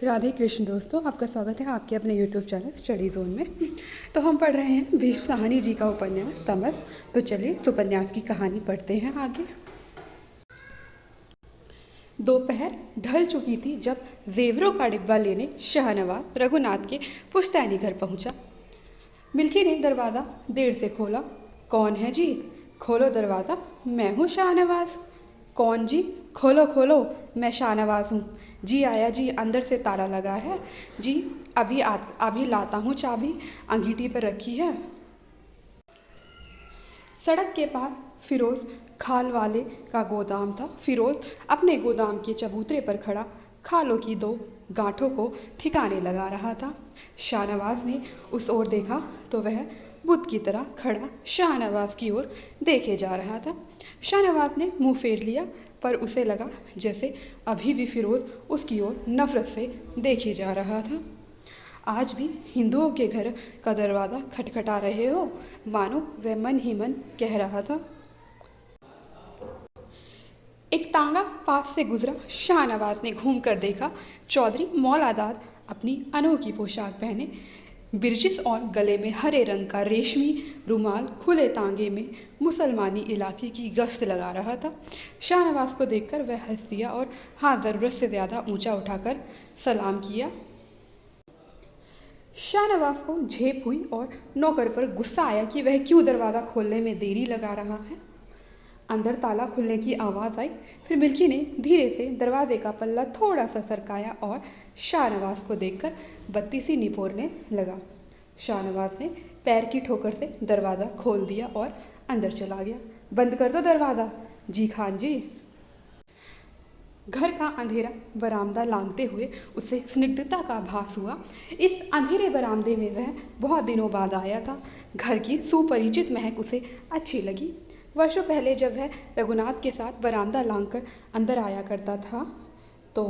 राधे कृष्ण दोस्तों, आपका स्वागत है आपके अपने YouTube चैनल स्टडी जोन में। तो हम पढ़ रहे हैं भीष्म साहनी जी का उपन्यास तमस। तो चलिए इस उपन्यास की कहानी पढ़ते हैं आगे। दोपहर ढल चुकी थी जब जेवरों का डिब्बा लेने शाहनवाज रघुनाथ के पुश्तैनी घर पहुंचा। मिल्की ने दरवाज़ा देर से खोला। कौन है जी? खोलो दरवाज़ा, मैं हूँ शाहनवाज। कौन जी? खोलो खोलो, मैं शाहनवाज हूँ। जी आया जी, अंदर से ताला लगा है जी। अभी लाता हूँ चाबी, अंगीठी पर रखी है। सड़क के पार फिरोज खाल वाले का गोदाम था। फिरोज अपने गोदाम के चबूतरे पर खड़ा खालों की दो गांठों को ठिकाने लगा रहा था। शाहनवाज ने उस ओर देखा तो वह बुद्ध की तरह खड़ा शाहनवाज की ओर देखे जा रहा था। शाहनवाज ने मुंह फेर लिया, पर उसे लगा जैसे अभी भी फिरोज उसकी ओर नफरत से देखे जा रहा था। आज भी हिंदुओं के घर का दरवाज़ा खटखटा रहे हो, मानो वह मन ही मन कह रहा था। एक तांगा पास से गुजरा। शाहनवाज ने घूम कर देखा। चौधरी मौलादाद अपनी अनोखी पोशाक पहने बिरजिस और गले में हरे रंग का रेशमी रुमाल खुले तांगे में मुसलमानी इलाके की गश्त लगा रहा था। शाहनवाज को देखकर वह हंस दिया और हाथ ज़रूरत से ज़्यादा ऊंचा उठाकर सलाम किया। शाहनवाज को झेप हुई और नौकर पर गुस्सा आया कि वह क्यों दरवाज़ा खोलने में देरी लगा रहा है। अंदर ताला खुलने की आवाज़ आई। फिर मिल्की ने धीरे से दरवाजे का पल्ला थोड़ा सा सरकाया और शाहनवाज को देखकर बत्ती सी निपोरने लगा। शाहनवाज ने पैर की ठोकर से दरवाज़ा खोल दिया और अंदर चला गया। बंद कर दो दरवाज़ा। जी खान जी। घर का अंधेरा बरामदा लांघते हुए उसे स्निग्धता का आभास हुआ। इस अंधेरे बरामदे में वह बहुत दिनों बाद आया था। घर की सुपरिचित महक उसे अच्छी लगी। वर्षों पहले जब वह रघुनाथ के साथ बरामदा लांघकर अंदर आया करता था तो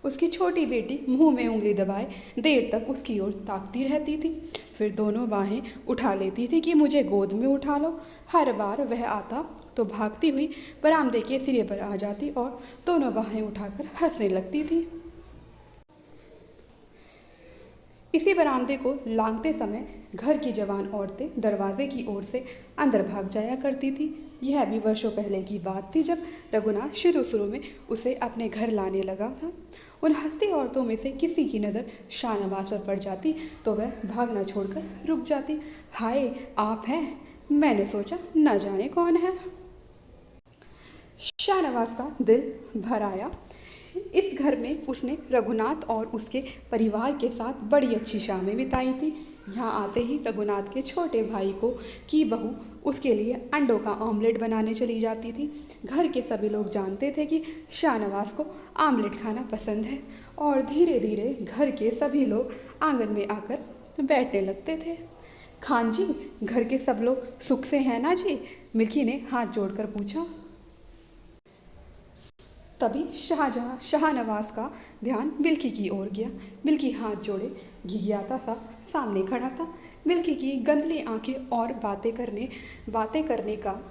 उसकी छोटी बेटी मुंह में उंगली दबाए देर तक उसकी ओर ताकती रहती थी। फिर दोनों बाहें उठा लेती थी कि मुझे गोद में उठा लो। हर बार वह आता तो भागती हुई बरामदे के सिरे पर आ जाती और दोनों बाहें उठाकर हंसने लगती थी। इसी बरामदे को लांघते समय घर की जवान औरतें दरवाजे की ओर से अंदर भाग जाया करती थी। यह भी वर्षों पहले की बात थी जब रघुनाथ शुरू में उसे अपने घर लाने लगा था। उन हंसती औरतों में से किसी की नज़र शाहनवाज पर पड़ जाती तो वह भागना छोड़कर रुक जाती। हाय, आप हैं? मैंने सोचा न जाने कौन है। शाहनवाज का दिल भर आया। इस घर में उसने रघुनाथ और उसके परिवार के साथ बड़ी अच्छी शामें बिताई थी। यहाँ आते ही रघुनाथ के छोटे भाई की बहू उसके लिए अंडों का ऑमलेट बनाने चली जाती थी। घर के सभी लोग जानते थे कि शाहनवाज को ऑमलेट खाना पसंद है और धीरे धीरे घर के सभी लोग आंगन में आकर बैठने लगते थे। खान जी, घर के सब लोग सुख से हैं ना जी? मिल्की ने हाथ जोड़कर पूछा। तभी शाहनवाज का ध्यान मिल्की की ओर गया। मिल्की हाथ जोड़े घिघियाता सा सामने खड़ा था। मिल्की की गंदली आंखें और बातें करने का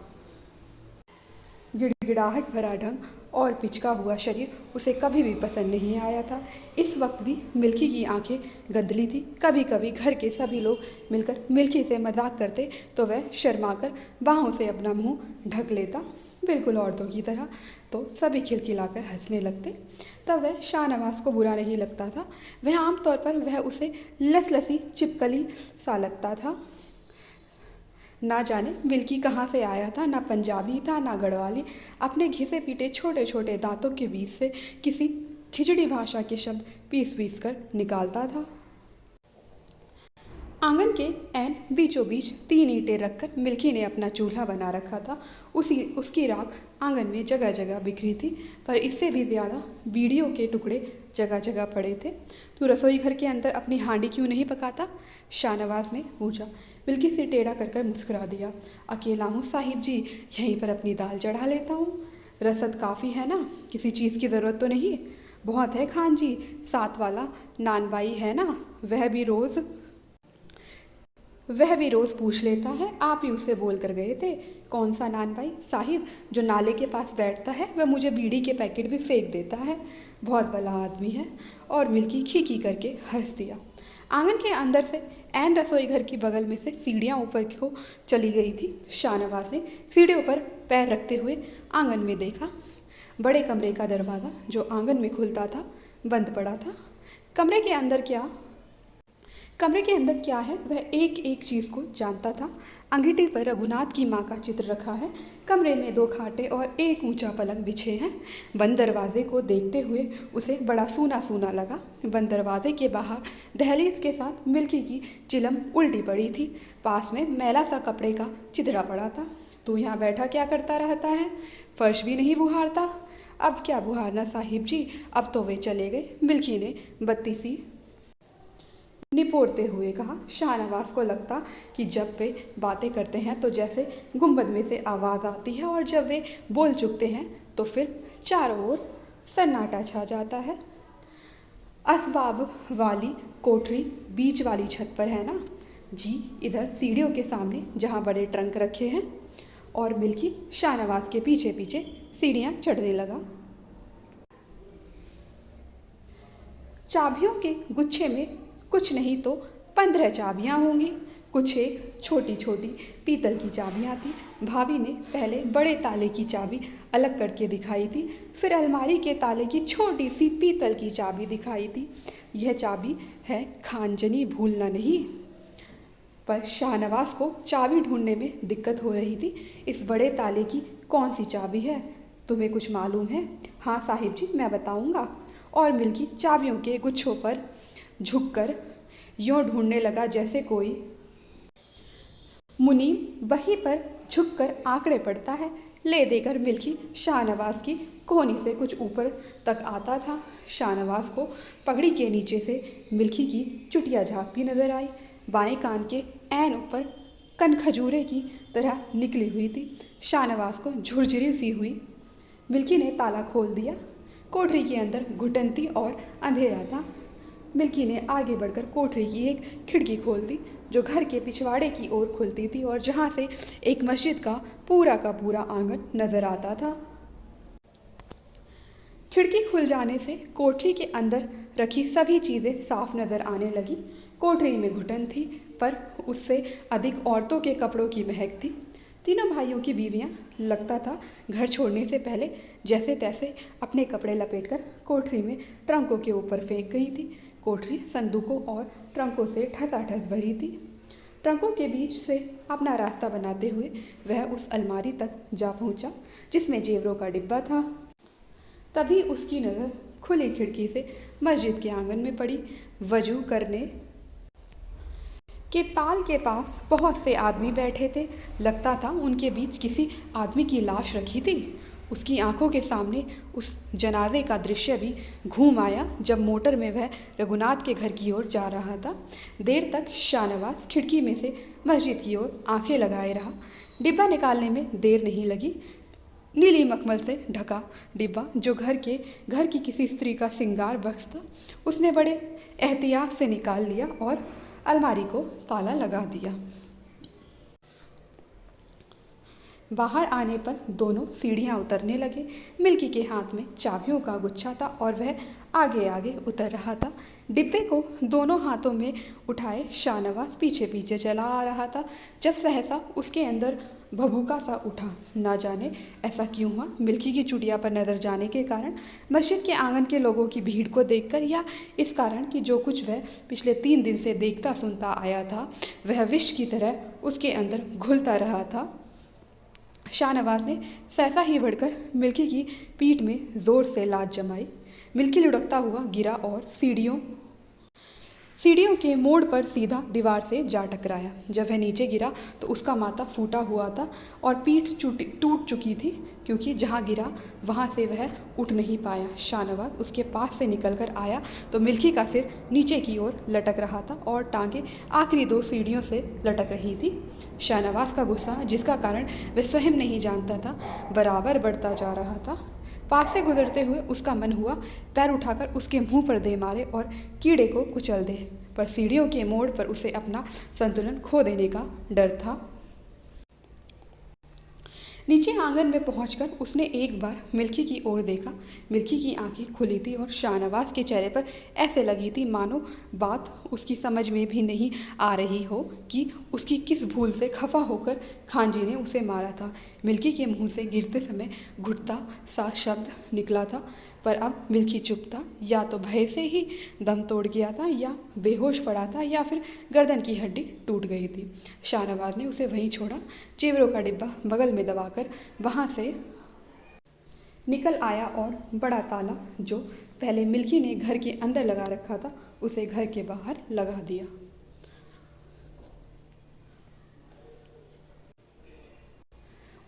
गिड़गिड़ाहट भरा ढंग और पिचका हुआ शरीर उसे कभी भी पसंद नहीं आया था। इस वक्त भी मिल्की की आंखें गंदली थी। कभी कभी घर के सभी लोग मिलकर मिल्की से मजाक करते तो वह शर्माकर बाहों से अपना मुंह ढक लेता, बिल्कुल औरतों की तरह। तो सभी खिलखिलाकर हंसने लगते। तब वह शाहनवाज को बुरा नहीं लगता था। वह आमतौर पर वह उसे लसलसी चिपकली सा लगता था। ना जाने मिल्की कहाँ से आया था, ना पंजाबी था ना गढ़वाली। अपने घिसे पीटे छोटे छोटे दांतों के बीच से किसी खिचड़ी भाषा के शब्द पीस कर निकालता था। आंगन के ऐन बीचों बीच 3 ईंटें रखकर मिल्की ने अपना चूल्हा बना रखा था। उसकी राख आंगन में जगह जगह बिखरी थी, पर इससे भी ज़्यादा बीड़ियों के टुकड़े जगह जगह पड़े थे। तू रसोई घर के अंदर अपनी हांडी क्यों नहीं पकाता? शाहनवाज ने पूछा। मिल्की से टेढ़ा कर मुस्कुरा दिया। अकेला हूँ साहिब जी, यहीं पर अपनी दाल चढ़ा लेता हूँ। रसद काफ़ी है ना, किसी चीज़ की ज़रूरत तो नहीं? बहुत है खान जी, साथ वाला नानबाई है ना, वह भी रोज़ वह भी रोज़ पूछ लेता है, आप ही उसे बोल कर गए थे। कौन सा नान भाई? साहिब, जो नाले के पास बैठता है वह मुझे बीड़ी के पैकेट भी फेंक देता है। बहुत भला आदमी है। और मिल्की खी करके हंस दिया। आंगन के अंदर से ऐन रसोई घर की बगल में से सीढ़ियाँ ऊपर को चली गई थी। शाहनवाज ने सीढ़ियों पर पैर रखते हुए आंगन में देखा। बड़े कमरे का दरवाज़ा जो आंगन में खुलता था बंद पड़ा था। कमरे के अंदर क्या है वह एक एक चीज़ को जानता था। अंगीठी पर रघुनाथ की माँ का चित्र रखा है। कमरे में 2 खाटे और एक ऊंचा पलंग बिछे हैं। बंद दरवाजे को देखते हुए उसे बड़ा सूना सूना लगा। बंद दरवाजे के बाहर दहलीज के साथ मिल्की की चिलम उल्टी पड़ी थी। पास में मैला सा कपड़े का चिथड़ा पड़ा था। तू यहाँ बैठा क्या करता रहता है? फर्श भी नहीं बुहारता? अब क्या बुहारना साहिब जी, अब तो वे चले गए, मिल्की ने बत्ती सी निपोड़ते हुए कहा। शाहनवाज को लगता कि जब वे बातें करते हैं तो जैसे गुंबद में से आवाज़ आती है और जब वे बोल चुकते हैं तो फिर चारों ओर सन्नाटा छा जाता है। असबाब वाली कोठरी बीच वाली छत पर है ना? जी, इधर सीढ़ियों के सामने जहाँ बड़े ट्रंक रखे हैं। और मिल्की शाहनवाज के पीछे पीछे सीढ़ियाँ चढ़ने लगा। चाबियों के गुच्छे में कुछ नहीं तो 15 चाबियाँ होंगी। कुछ एक छोटी छोटी पीतल की चाबियाँ थी। भाभी ने पहले बड़े ताले की चाबी अलग करके दिखाई थी, फिर अलमारी के ताले की छोटी सी पीतल की चाबी दिखाई थी। यह चाबी है खानजनी, भूलना नहीं। पर शाहनवाज को चाबी ढूंढने में दिक्कत हो रही थी। इस बड़े ताले की कौन सी चाबी है? तुम्हें कुछ मालूम है? हाँ साहिब जी, मैं बताऊंगा। और मिल्की चाबियों के गुच्छों पर झुककर यूँ ढूंढने लगा जैसे कोई मुनीम वहीं पर झुककर आंकड़े पढ़ता है। ले देकर मिल्की शाहनवाज की कोहनी से कुछ ऊपर तक आता था। शाहनवाज को पगड़ी के नीचे से मिल्की की चुटिया झांकती नजर आई। बाएं कान के ऐन ऊपर कन खजूरे की तरह निकली हुई थी। शाहनवाज को झुरझुरी सी हुई। मिल्की ने ताला खोल दिया। कोठरी के अंदर घुटनती और अंधेरा था। मिल्की ने आगे बढ़कर कोठरी की एक खिड़की खोल दी जो घर के पिछवाड़े की ओर खुलती थी और जहाँ से एक मस्जिद का पूरा आंगन नजर आता था। खिड़की खुल जाने से कोठरी के अंदर रखी सभी चीज़ें साफ नजर आने लगी। कोठरी में घुटन थी, पर उससे अधिक औरतों के कपड़ों की महक थी। तीनों भाइयों की बीवियां लगता था घर छोड़ने से पहले जैसे तैसे अपने कपड़े लपेटकर कोठरी में ट्रंकों के ऊपर फेंक गई थी। कोठरी संदूकों और ट्रंकों से ठसाठस भरी थी। ट्रंकों के बीच से अपना रास्ता बनाते हुए वह उस अलमारी तक जा पहुंचा जिसमें जेवरों का डिब्बा था। तभी उसकी नज़र खुली खिड़की से मस्जिद के आंगन में पड़ी। वजू करने के ताल के पास बहुत से आदमी बैठे थे। लगता था उनके बीच किसी आदमी की लाश रखी थी। उसकी आंखों के सामने उस जनाजे का दृश्य भी घूम आया जब मोटर में वह रघुनाथ के घर की ओर जा रहा था। देर तक शाहनवाज खिड़की में से मस्जिद की ओर आंखें लगाए रहा। डिब्बा निकालने में देर नहीं लगी। नीली मखमल से ढका डिब्बा जो घर की किसी स्त्री का श्रृंगार बक्स था, उसने बड़े एहतियात से निकाल लिया और अलमारी को ताला लगा दिया। बाहर आने पर दोनों सीढ़ियाँ उतरने लगे। मिल्की के हाथ में चाबियों का गुच्छा था और वह आगे आगे उतर रहा था। डिब्बे को दोनों हाथों में उठाए शाहनवाज पीछे पीछे चला आ रहा था जब सहसा उसके अंदर भभूका सा उठा। ना जाने ऐसा क्यों हुआ। मिल्की की चुटिया पर नज़र जाने के कारण, मस्जिद के आंगन के लोगों की भीड़ को देखकर, या इस कारण कि जो कुछ वह पिछले 3 दिन से देखता सुनता आया था वह विष की तरह उसके अंदर घुलता रहा था। शाहनवाज ने सहसा ही बढ़कर मिल्की की पीठ में जोर से लात जमाई। मिल्की लुढ़कता हुआ गिरा और सीढ़ियों के मोड़ पर सीधा दीवार से जा टकराया। जब वह नीचे गिरा तो उसका माथा फूटा हुआ था और पीठ टूट चुकी थी क्योंकि जहाँ गिरा वहाँ से वह उठ नहीं पाया। शाहनवाज उसके पास से निकलकर आया तो मिल्की का सिर नीचे की ओर लटक रहा था और टांगें आखिरी 2 सीढ़ियों से लटक रही थी। शाहनवाज का गुस्सा, जिसका कारण वह स्वयं नहीं जानता था, बराबर बढ़ता जा रहा था। पास से गुजरते हुए उसका मन हुआ पैर उठाकर उसके मुंह पर दे मारे और कीड़े को कुचल दे, पर सीढ़ियों के मोड़ पर उसे अपना संतुलन खो देने का डर था। नीचे आंगन में पहुंचकर उसने एक बार मिल्की की ओर देखा। मिल्की की आंखें खुली थी और शाहनवाज के चेहरे पर ऐसे लगी थी मानो बात उसकी समझ में भी नहीं आ रही हो कि उसकी किस भूल से खफा होकर खानजी ने उसे मारा था। मिल्की के मुंह से गिरते समय घुटता सा शब्द निकला था, पर अब मिल्की चुप था। या तो भय से ही दम तोड़ गया था, या बेहोश पड़ा था, या फिर गर्दन की हड्डी टूट गई थी। शाहनवाज ने उसे वहीं छोड़ा, जेवरों का डिब्बा बगल में दबाकर वहाँ से निकल आया और बड़ा ताला जो पहले मिल्की ने घर के अंदर लगा रखा था उसे घर के बाहर लगा दिया।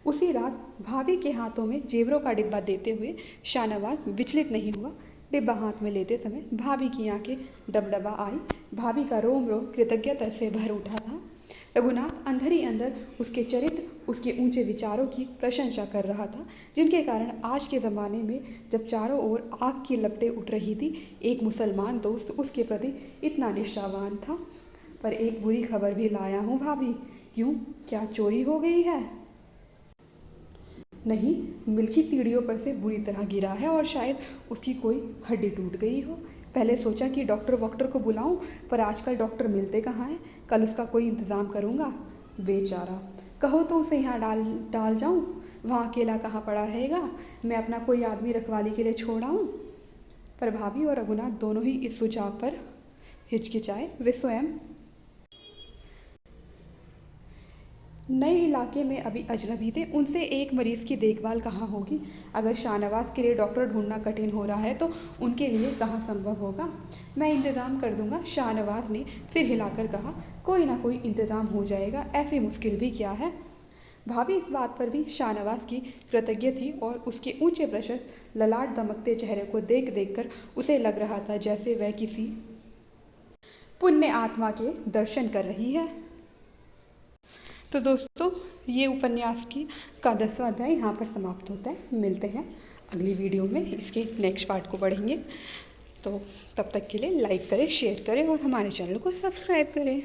उसी रात भाभी के हाथों में जेवरों का डिब्बा देते हुए शाहनवाज विचलित नहीं हुआ। डिब्बा हाथ में लेते समय भाभी की आंखें डबडबा आई। भाभी का रोम रोम कृतज्ञता से भर उठा था। रघुनाथ अंदर ही अंदर उसके चरित्र, उसके ऊंचे विचारों की प्रशंसा कर रहा था, जिनके कारण आज के ज़माने में जब चारों ओर आग की लपटें उठ रही थी, एक मुसलमान दोस्त उसके प्रति इतना निष्ठावान था। पर एक बुरी खबर भी लाया हूँ भाभी। क्यों, क्या चोरी हो गई है? नहीं, मिल्की सीढ़ियों पर से बुरी तरह गिरा है और शायद उसकी कोई हड्डी टूट गई हो। पहले सोचा कि डॉक्टर वॉक्टर को बुलाऊं, पर आजकल डॉक्टर मिलते कहाँ हैं। कल उसका कोई इंतज़ाम करूँगा। बेचारा, कहो तो उसे यहाँ डाल जाऊँ, वहाँ अकेला कहाँ पड़ा रहेगा। मैं अपना कोई आदमी रखवाली के लिए छोड़ आऊँ। पर भाभी और रघुनाथ दोनों ही इस सुझाव पर हिचकिचाए। वे स्वयं नए इलाके में अभी अजनबी थे, उनसे एक मरीज़ की देखभाल कहाँ होगी। अगर शाहनवाज के लिए डॉक्टर ढूंढना कठिन हो रहा है तो उनके लिए कहाँ संभव होगा। मैं इंतज़ाम कर दूंगा, शाहनवाज ने सिर हिलाकर कहा। कोई ना कोई इंतज़ाम हो जाएगा, ऐसी मुश्किल भी क्या है। भाभी इस बात पर भी शाहनवाज की कृतज्ञ थी और उसके ऊंचे प्रशस्त ललाट दमकते चेहरे को देख देख कर उसे लग रहा था जैसे वह किसी पुण्य आत्मा के दर्शन कर रही है। तो दोस्तों, ये उपन्यास का 10वां अध्याय यहाँ पर समाप्त होता है। मिलते हैं अगली वीडियो में, इसके नेक्स्ट पार्ट को पढ़ेंगे। तो तब तक के लिए लाइक करें, शेयर करें और हमारे चैनल को सब्सक्राइब करें।